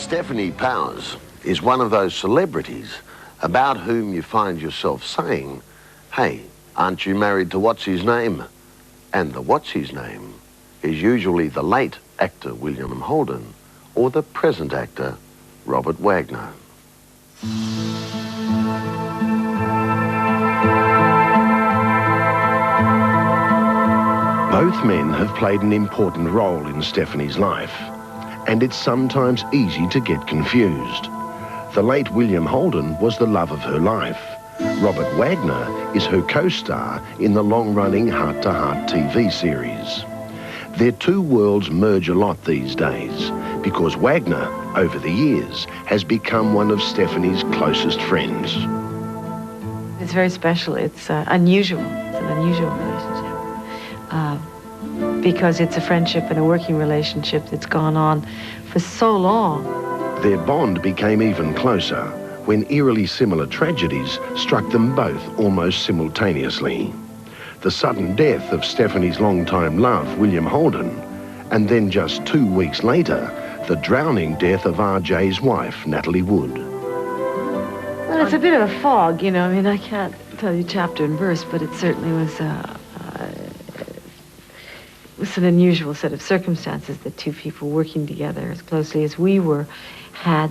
Stefanie Powers is one of those celebrities about whom you find yourself saying, hey, aren't you married to what's-his-name? And the what's-his-name is usually the late actor William Holden or the present actor Robert Wagner. Both men have played an important role in Stefanie's life, and it's sometimes easy to get confused. The late William Holden was the love of her life. Robert Wagner is her co-star in the long-running Heart to Heart TV series. Their two worlds merge a lot these days because Wagner, over the years, has become one of Stefanie's closest friends. It's very special. It's unusual. It's an unusual relationship. Because it's a friendship and a working relationship that's gone on for so long. Their bond became even closer when eerily similar tragedies struck them both almost simultaneously. The sudden death of Stefanie's longtime love, William Holden, and then just 2 weeks later, the drowning death of RJ's wife, Natalie Wood. Well, it's a bit of a fog, you know. I mean, I can't tell you chapter and verse, but it certainly was an unusual set of circumstances that two people working together as closely as we were had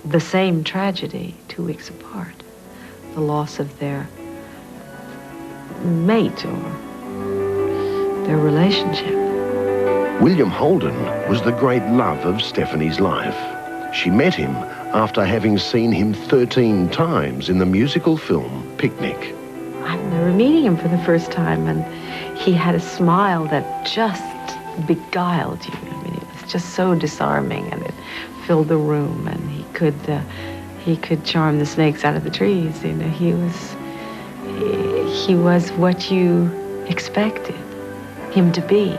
the same tragedy 2 weeks apart, the loss of their mate or their relationship. William Holden was the great love of Stefanie's life. She met him after having seen him 13 times in the musical film Picnic. I remember meeting him for the first time, and he had a smile that just beguiled you. I mean, it was just so disarming, and it filled the room, and he could charm the snakes out of the trees. You know, he was what you expected him to be.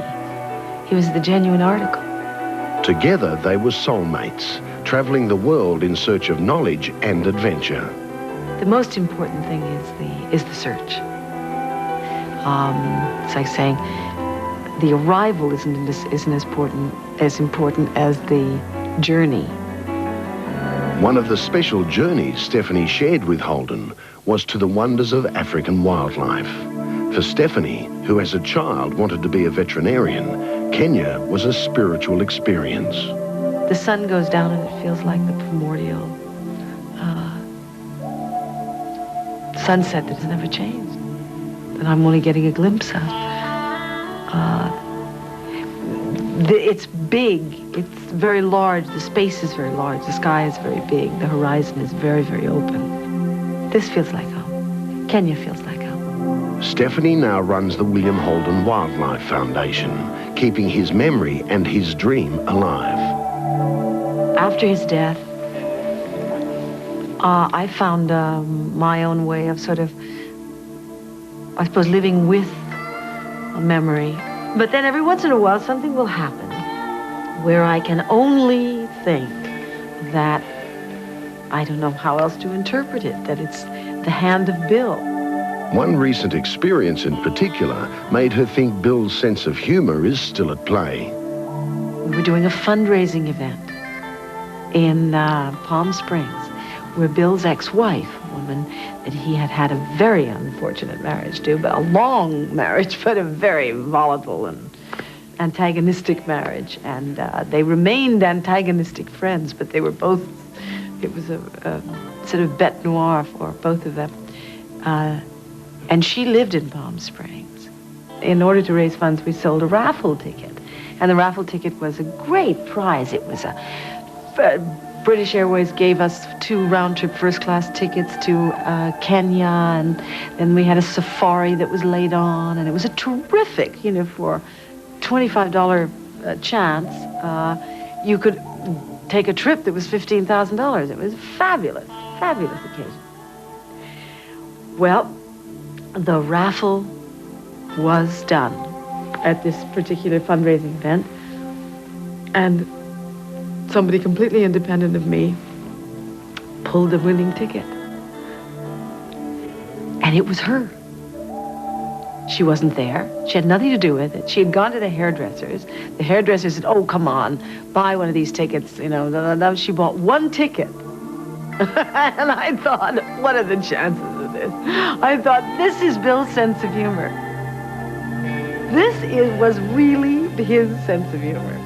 He was the genuine article. Together, they were soulmates, traveling the world in search of knowledge and adventure. The most important thing is the search. It's like saying the arrival isn't as important as the journey. One of the special journeys Stefanie shared with Holden was to the wonders of African wildlife. For Stefanie, who as a child wanted to be a veterinarian, Kenya was a spiritual experience. The sun goes down and it feels like the primordial sunset that has never changed, that I'm only getting a glimpse of. It's big, it's very large, the space is very large, the sky is very big, the horizon is very, very open. This feels like home. Kenya feels like home. Stefanie now runs the William Holden Wildlife Foundation, keeping his memory and his dream alive. After his death, I found my own way of sort of, I suppose, living with a memory. But then every once in a while, something will happen where I can only think that, I don't know how else to interpret it, that it's the hand of Bill. One recent experience in particular made her think Bill's sense of humor is still at play. We were doing a fundraising event in Palm Springs, where Bill's ex-wife, a woman that he had had a very unfortunate marriage to, but a long marriage, but a very volatile and antagonistic marriage. And they remained antagonistic friends, but they were both, it was a sort of bête noire for both of them. And she lived in Palm Springs. In order to raise funds, we sold a raffle ticket. And the raffle ticket was a great prize. It was British Airways gave us 2 round-trip first-class tickets to Kenya, and then we had a safari that was laid on, and it was a terrific, you know, for $25 chance, you could take a trip that was $15,000. It was a fabulous, fabulous occasion. Well, the raffle was done at this particular fundraising event, and somebody completely independent of me pulled the winning ticket. And it was her. She wasn't there. She had nothing to do with it. She had gone to the hairdressers. The hairdresser said, oh, come on, buy one of these tickets. You know, she bought one ticket. And I thought, what are the chances of this? I thought, this is Bill's sense of humor. This was really his sense of humor.